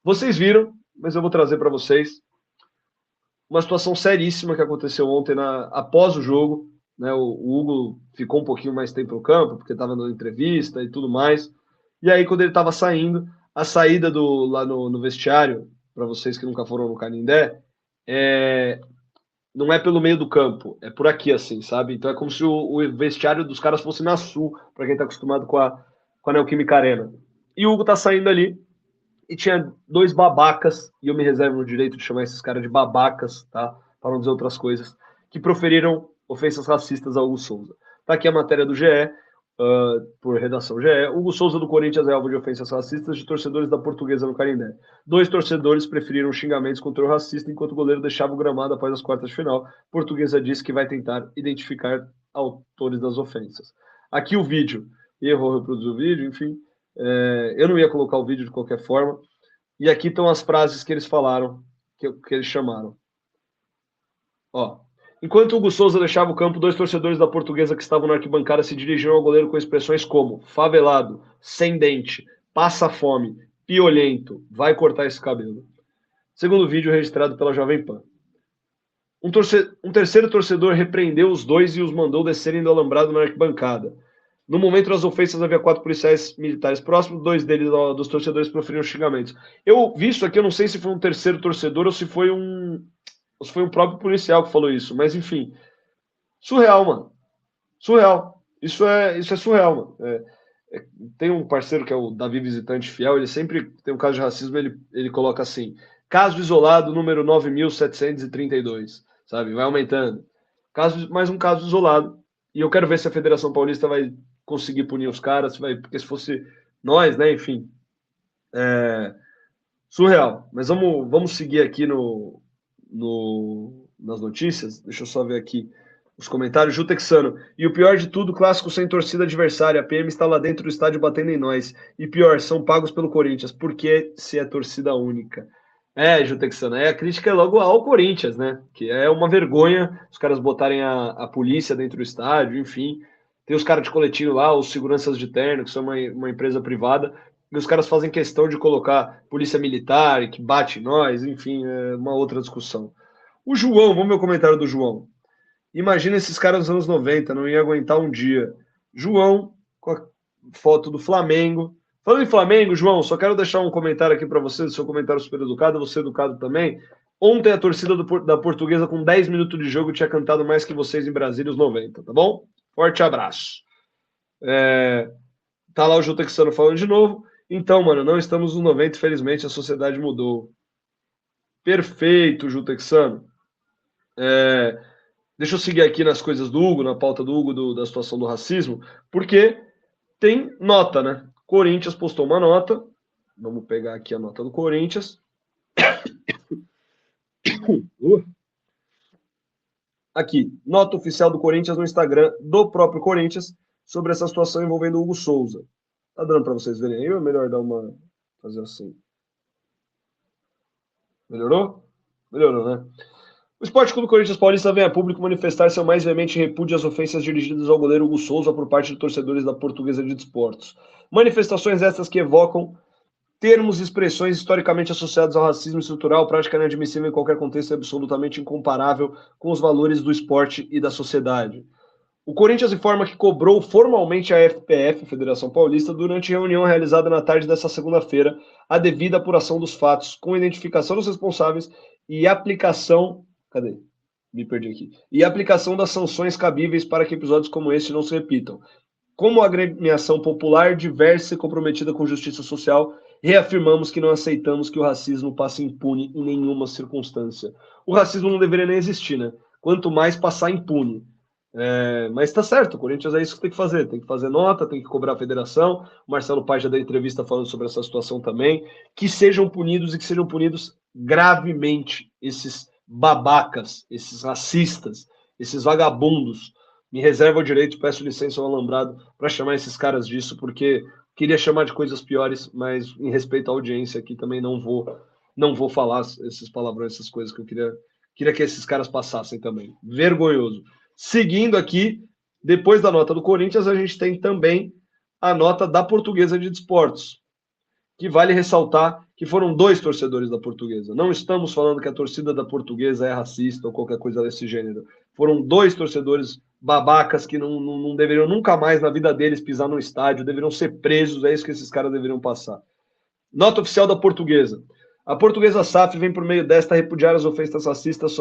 Vocês viram, mas eu vou trazer para vocês uma situação seríssima que aconteceu ontem após o jogo. Né? O Hugo ficou um pouquinho mais tempo no campo, porque estava dando entrevista e tudo mais. E aí, quando ele estava saindo, a saída lá no vestiário, para vocês que nunca foram no Canindé, não é pelo meio do campo, é por aqui, assim, sabe? Então é como se o vestiário dos caras fosse na Sul, para quem tá acostumado com a Neoquímica Arena. E o Hugo tá saindo ali, e tinha dois babacas, e eu me reservo o direito de chamar esses caras de babacas, tá? Para não dizer outras coisas, que proferiram ofensas racistas ao Hugo Souza. Tá aqui a matéria do GE, por redação GE. Hugo Souza do Corinthians é alvo de ofensas racistas de torcedores da Portuguesa no Canindé. 2 torcedores preferiram xingamentos contra o racista enquanto o goleiro deixava o gramado após as quartas de final. Portuguesa disse que vai tentar identificar autores das ofensas. Aqui o vídeo. Errou reproduzir o vídeo, enfim. Eu não ia colocar o vídeo de qualquer forma. E aqui estão as frases que eles falaram, que eles chamaram. Ó. Enquanto Hugo Souza deixava o campo, 2 torcedores da Portuguesa que estavam na arquibancada se dirigiam ao goleiro com expressões como favelado, sem dente, passa fome, piolento, vai cortar esse cabelo. Segundo vídeo registrado pela Jovem Pan. Um terceiro torcedor repreendeu os 2 e os mandou descerem do alambrado na arquibancada. No momento das ofensas, havia 4 policiais militares próximos, 2 deles, dos torcedores, proferiram xingamentos. Eu vi isso aqui, eu não sei se foi um terceiro torcedor ou se foi um próprio policial que falou isso, mas enfim. Surreal, mano. Surreal. Isso é surreal, mano. Tem um parceiro que é o Davi Visitante Fiel, ele sempre tem um caso de racismo, ele coloca assim, caso isolado, número 9.732, sabe? Vai aumentando. Mais um caso isolado. E eu quero ver se a Federação Paulista vai conseguir punir os caras, porque se fosse nós, né, enfim. Surreal. Mas vamos seguir aqui nas notícias. Deixa eu só ver aqui os comentários. Ju Texano. E o pior de tudo, clássico sem torcida adversária. A PM está lá dentro do estádio batendo em nós. E pior, são pagos pelo Corinthians. Por que se é torcida única? Ju Texano. A crítica é logo ao Corinthians, né? Que é uma vergonha os caras botarem a polícia dentro do estádio, enfim. Tem os caras de coletinho lá, os seguranças de terno, que são uma empresa privada. E os caras fazem questão de colocar polícia militar, que bate em nós, enfim, é uma outra discussão. O João, vamos ver o comentário do João. Imagina esses caras nos anos 90, não ia aguentar um dia. João, com a foto do Flamengo. Falando em Flamengo, João, só quero deixar um comentário aqui para você, seu comentário super educado, você educado também. Ontem a torcida da Portuguesa, com 10 minutos de jogo, tinha cantado mais que vocês em Brasília os 90, tá bom? Forte abraço. Tá lá o Ju Texano falando de novo. Então, mano, não estamos nos 90, infelizmente a sociedade mudou. Perfeito, Ju Texano. Deixa eu seguir aqui nas coisas do Hugo, na pauta do Hugo, da situação do racismo, porque tem nota, né? Corinthians postou uma nota. Vamos pegar aqui a nota do Corinthians. Aqui, nota oficial do Corinthians no Instagram do próprio Corinthians sobre essa situação envolvendo o Hugo Souza. Tá dando para vocês verem aí ou é melhor fazer assim? Melhorou? Melhorou, né? O Esporte Clube Corinthians Paulista vem a público manifestar seu mais veemente repúdio às ofensas dirigidas ao goleiro Hugo Souza por parte de torcedores da Portuguesa de Desportos. Manifestações estas que evocam termos e expressões historicamente associados ao racismo estrutural, prática inadmissível em qualquer contexto e absolutamente incomparável com os valores do esporte e da sociedade. O Corinthians informa que cobrou formalmente a FPF, Federação Paulista, durante reunião realizada na tarde desta segunda-feira, a devida apuração dos fatos, com identificação dos responsáveis e aplicação... Cadê? Me perdi aqui. E aplicação das sanções cabíveis para que episódios como este não se repitam. Como agremiação popular diversa e comprometida com justiça social, reafirmamos que não aceitamos que o racismo passe impune em nenhuma circunstância. O racismo não deveria nem existir, né? Quanto mais passar impune. Mas tá certo, o Corinthians é isso que tem que fazer nota, tem que cobrar a federação. O Marcelo Paes já deu entrevista falando sobre essa situação também. Que sejam punidos e que sejam punidos gravemente esses babacas, esses racistas, esses vagabundos. Me reservo o direito, peço licença ao Alambrado para chamar esses caras disso, porque queria chamar de coisas piores, mas em respeito à audiência aqui também não vou falar esses palavrões, essas coisas que eu queria que esses caras passassem também. Vergonhoso. Seguindo aqui, depois da nota do Corinthians, a gente tem também a nota da Portuguesa de Desportos, que vale ressaltar que foram 2 torcedores da Portuguesa. Não estamos falando que a torcida da Portuguesa é racista ou qualquer coisa desse gênero. Foram 2 torcedores babacas que não deveriam nunca mais na vida deles pisar no estádio, deveriam ser presos, é isso que esses caras deveriam passar. Nota oficial da Portuguesa. A Portuguesa SAF vem por meio desta repudiar as ofensas racistas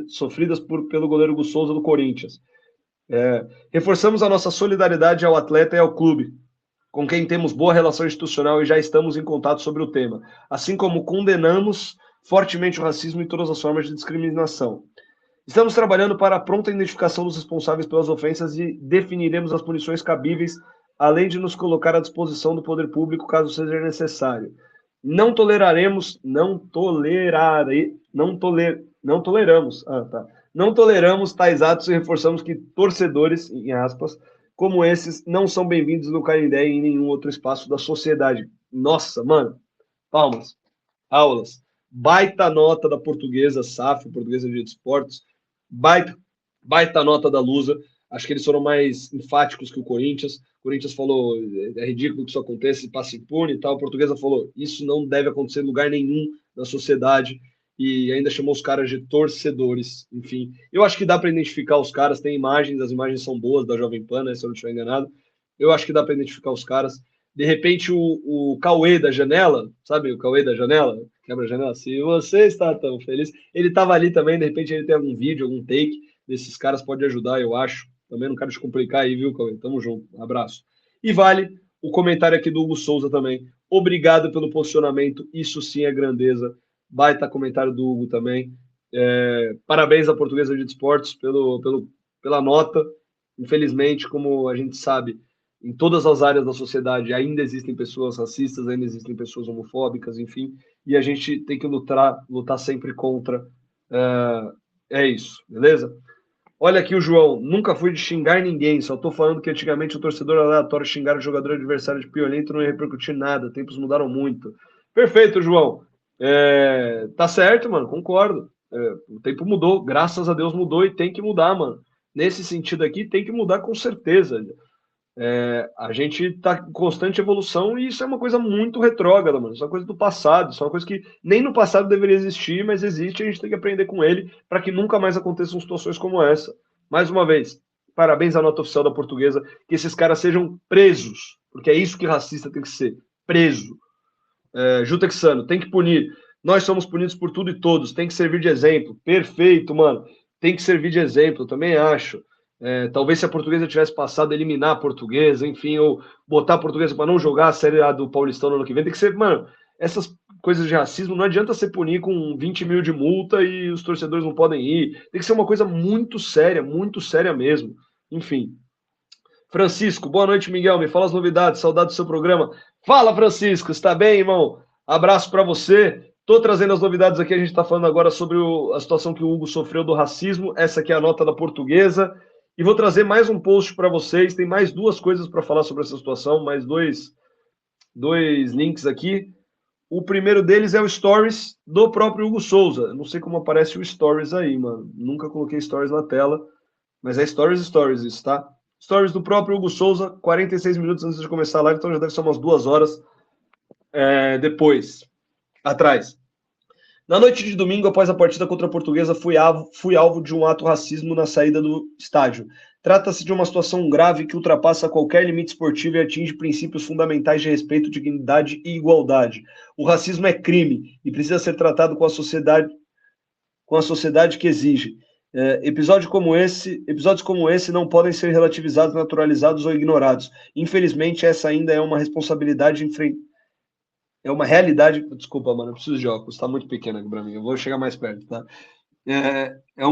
sofridas pelo goleiro Hugo Souza do Corinthians. Reforçamos a nossa solidariedade ao atleta e ao clube, com quem temos boa relação institucional e já estamos em contato sobre o tema, assim como condenamos fortemente o racismo e todas as formas de discriminação. Estamos trabalhando para a pronta identificação dos responsáveis pelas ofensas e definiremos as punições cabíveis, além de nos colocar à disposição do poder público caso seja necessário. Não toleramos tais atos e reforçamos que torcedores, em aspas, como esses, não são bem-vindos no Canindé e em nenhum outro espaço da sociedade. Nossa, mano, palmas, aulas, baita nota da Portuguesa SAF, Portuguesa de Esportes, baita nota da Lusa. Acho que eles foram mais enfáticos que o Corinthians. O Corinthians falou, é ridículo que isso aconteça, passa impune e tal. A Portuguesa falou, isso não deve acontecer em lugar nenhum na sociedade. E ainda chamou os caras de torcedores. Enfim, eu acho que dá para identificar os caras. Tem imagens, as imagens são boas da Jovem Pan, né, se eu não estiver enganado. Eu acho que dá para identificar os caras. De repente, o Cauê da janela, sabe o Cauê da janela? Quebra a janela. Se você está tão feliz. Ele estava ali também, de repente ele tem algum vídeo, algum take desses caras, pode ajudar, eu acho. Também não quero te complicar aí, viu, Cauê? Tamo junto. Um abraço. E vale o comentário aqui do Hugo Souza também. Obrigado pelo posicionamento. Isso sim é grandeza. Baita comentário do Hugo também. Parabéns à Portuguesa de Esportes pela nota. Infelizmente, como a gente sabe, em todas as áreas da sociedade ainda existem pessoas racistas, ainda existem pessoas homofóbicas, enfim, e a gente tem que lutar sempre contra. É isso, beleza? Olha aqui o João, nunca fui de xingar ninguém, só tô falando que antigamente o torcedor aleatório xingar o jogador adversário de piolento não ia repercutir nada, tempos mudaram muito. Perfeito, João. Tá certo, mano, concordo. O tempo mudou, graças a Deus mudou e tem que mudar, mano. Nesse sentido aqui, tem que mudar com certeza. A gente está em constante evolução e isso é uma coisa muito retrógrada, mano. Isso é uma coisa do passado, isso é uma coisa que nem no passado deveria existir, mas existe e a gente tem que aprender com ele para que nunca mais aconteçam situações como essa. Mais uma vez, parabéns à nota oficial da Portuguesa, que esses caras sejam presos, porque é isso que racista tem que ser, preso. Jutexano, tem que punir. Nós somos punidos por tudo e todos, tem que servir de exemplo. Perfeito, mano. Tem que servir de exemplo, eu também acho. Talvez se a Portuguesa tivesse passado a eliminar a Portuguesa, enfim, ou botar a Portuguesa para não jogar a Série A do Paulistão no ano que vem, tem que ser, mano, essas coisas de racismo não adianta você punir com 20 mil de multa e os torcedores não podem ir. Tem que ser uma coisa muito séria mesmo. Enfim. Francisco, boa noite, Miguel. Me fala as novidades, saudade do seu programa. Fala, Francisco, está bem, irmão? Abraço para você. Estou trazendo as novidades aqui. A gente está falando agora sobre a situação que o Hugo sofreu do racismo. Essa aqui é a nota da Portuguesa. E vou trazer mais um post para vocês. Tem mais 2 coisas para falar sobre essa situação, mais dois links aqui. O primeiro deles é o Stories do próprio Hugo Souza. Não sei como aparece o Stories aí, mano. Nunca coloquei Stories na tela, mas é Stories isso, tá? Stories do próprio Hugo Souza, 46 minutos antes de começar a live, então já deve ser umas 2 horas depois, atrás. Na noite de domingo, após a partida contra a Portuguesa, fui alvo de um ato racismo na saída do estádio. Trata-se de uma situação grave que ultrapassa qualquer limite esportivo e atinge princípios fundamentais de respeito, dignidade e igualdade. O racismo é crime e precisa ser tratado com a sociedade que exige. Episódios como esse não podem ser relativizados, naturalizados ou ignorados. Infelizmente, essa ainda é uma responsabilidade é uma realidade. Desculpa, mano, eu preciso de óculos, tá muito pequeno aqui pra mim. Eu vou chegar mais perto, tá? É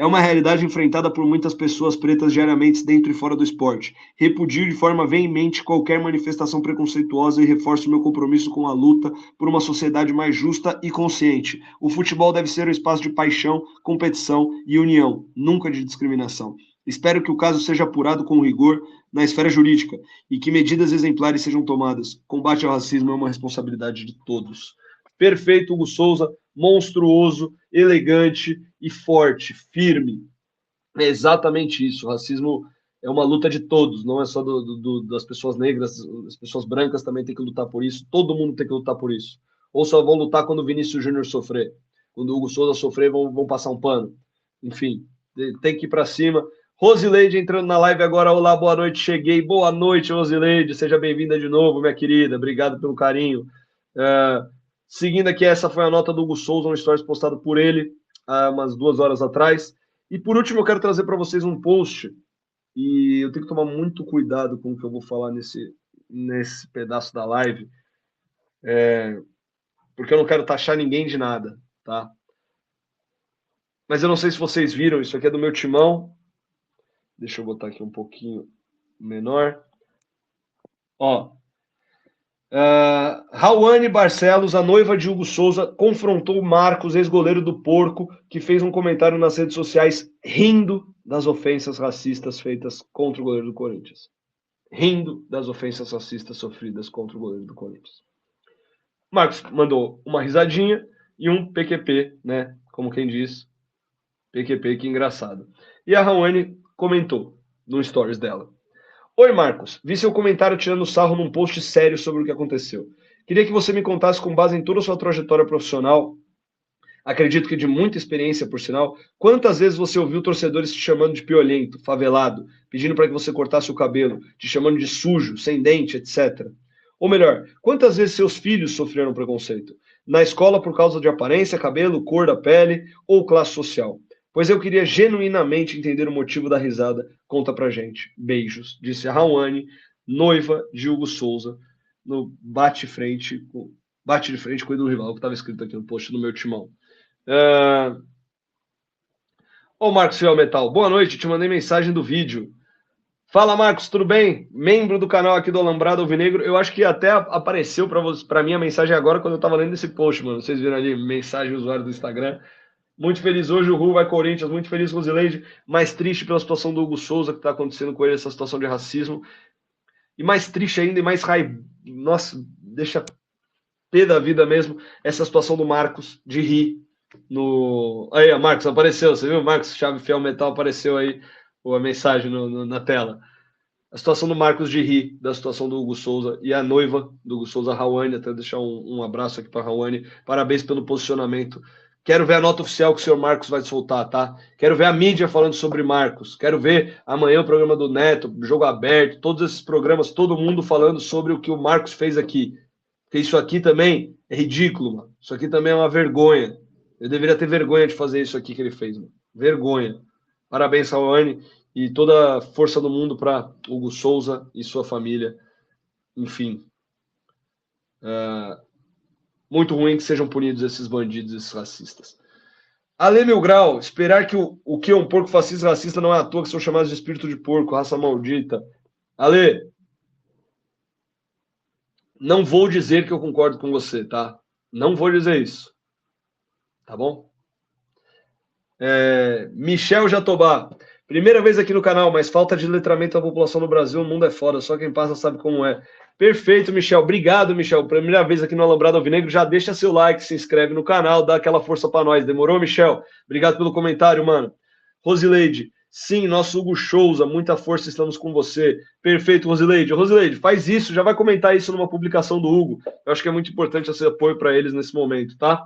uma realidade enfrentada por muitas pessoas pretas diariamente dentro e fora do esporte. Repudio de forma veemente qualquer manifestação preconceituosa e reforço meu compromisso com a luta por uma sociedade mais justa e consciente. O futebol deve ser um espaço de paixão, competição e união, nunca de discriminação. Espero que o caso seja apurado com rigor na esfera jurídica e que medidas exemplares sejam tomadas. Combate ao racismo é uma responsabilidade de todos. Perfeito, Hugo Souza, monstruoso, elegante e forte, firme. É exatamente isso. O racismo é uma luta de todos, não é só das pessoas negras, as pessoas brancas também têm que lutar por isso, todo mundo tem que lutar por isso. Ou só vão lutar quando o Vinícius Júnior sofrer, quando o Hugo Souza sofrer, vão passar um pano. Enfim, tem que ir para cima. Rosileide entrando na live agora. Olá, boa noite, cheguei. Boa noite, Rosileide, seja bem-vinda de novo, minha querida, obrigado pelo carinho. Seguindo aqui, essa foi a nota do Hugo Souza, um stories postado por ele há umas 2 horas atrás. E por último, eu quero trazer para vocês um post, e eu tenho que tomar muito cuidado com o que eu vou falar nesse pedaço da live, porque eu não quero taxar ninguém de nada, tá? Mas eu não sei se vocês viram, isso aqui é do meu timão. Deixa eu botar aqui um pouquinho menor. Ó, Rawane Barcelos, a noiva de Hugo Souza, confrontou Marcos, ex-goleiro do Porco, que fez um comentário nas redes sociais rindo das ofensas racistas feitas contra o goleiro do Corinthians. Rindo das ofensas racistas sofridas contra o goleiro do Corinthians. Marcos mandou uma risadinha e um PQP, né? Como quem diz, PQP, que engraçado. E a Rawane comentou no stories dela: oi, Marcos, vi seu comentário tirando sarro num post sério sobre o que aconteceu. Queria que você me contasse, com base em toda a sua trajetória profissional, acredito que de muita experiência, por sinal, quantas vezes você ouviu torcedores te chamando de piolento, favelado, pedindo para que você cortasse o cabelo, te chamando de sujo, sem dente, etc. Ou melhor, quantas vezes seus filhos sofreram preconceito? Na escola por causa de aparência, cabelo, cor da pele ou classe social? Pois eu queria genuinamente entender o motivo da risada. Conta pra gente. Beijos. Disse a Rawane, noiva de Hugo Souza, no bate de frente com o Edu Rival, que estava escrito aqui no post do meu timão. Ô, Marcos Fiel Metal, boa noite, te mandei mensagem do vídeo. Fala, Marcos, tudo bem? Membro do canal aqui do Alambrado Alvinegro. Eu acho que até apareceu para mim a mensagem agora quando eu tava lendo esse post, mano. Vocês viram ali, mensagem usuário do Instagram. Muito feliz hoje, o Ru vai Corinthians. Muito feliz, Rosileide. Mais triste pela situação do Hugo Souza, que tá acontecendo com ele, essa situação de racismo. E mais triste ainda, e mais raiva. Nossa, deixa pé da vida mesmo, essa situação do Marcos, de rir. Aí, ó, Marcos, apareceu, você viu? Marcos Chave Fiel Metal apareceu aí a mensagem na tela. A situação do Marcos de rir, da situação do Hugo Souza e a noiva do Hugo Souza, Rawane, até deixar um abraço aqui para a Rawane. Parabéns pelo posicionamento. Quero ver a nota oficial que o senhor Marcos vai soltar, tá? Quero ver a mídia falando sobre Marcos. Quero ver amanhã o programa do Neto, Jogo Aberto, todos esses programas, todo mundo falando sobre o que o Marcos fez aqui. Porque isso aqui também é ridículo, mano. Isso aqui também é uma vergonha. Eu deveria ter vergonha de fazer isso aqui que ele fez, mano. Vergonha. Parabéns, Rawane, e toda a força do mundo para Hugo Souza e sua família. Enfim. Muito ruim que sejam punidos esses bandidos, esses racistas. Ale Mil Grau, esperar que o que é um porco fascista racista não é à toa que são chamados de espírito de porco, raça maldita. Ale, não vou dizer que eu concordo com você, tá? Não vou dizer isso. Tá bom? Michel Jatobá. Primeira vez aqui no canal, mas falta de letramento da população no Brasil, o mundo é foda, só quem passa sabe como é. Perfeito, Michel. Obrigado, Michel. Primeira vez aqui no Alambrado Alvinegro, já deixa seu like, se inscreve no canal, dá aquela força pra nós. Demorou, Michel? Obrigado pelo comentário, mano. Rosileide. Sim, nosso Hugo Souza, muita força, estamos com você. Perfeito, Rosileide. Rosileide, faz isso, já vai comentar isso numa publicação do Hugo. Eu acho que é muito importante esse apoio para eles nesse momento, tá?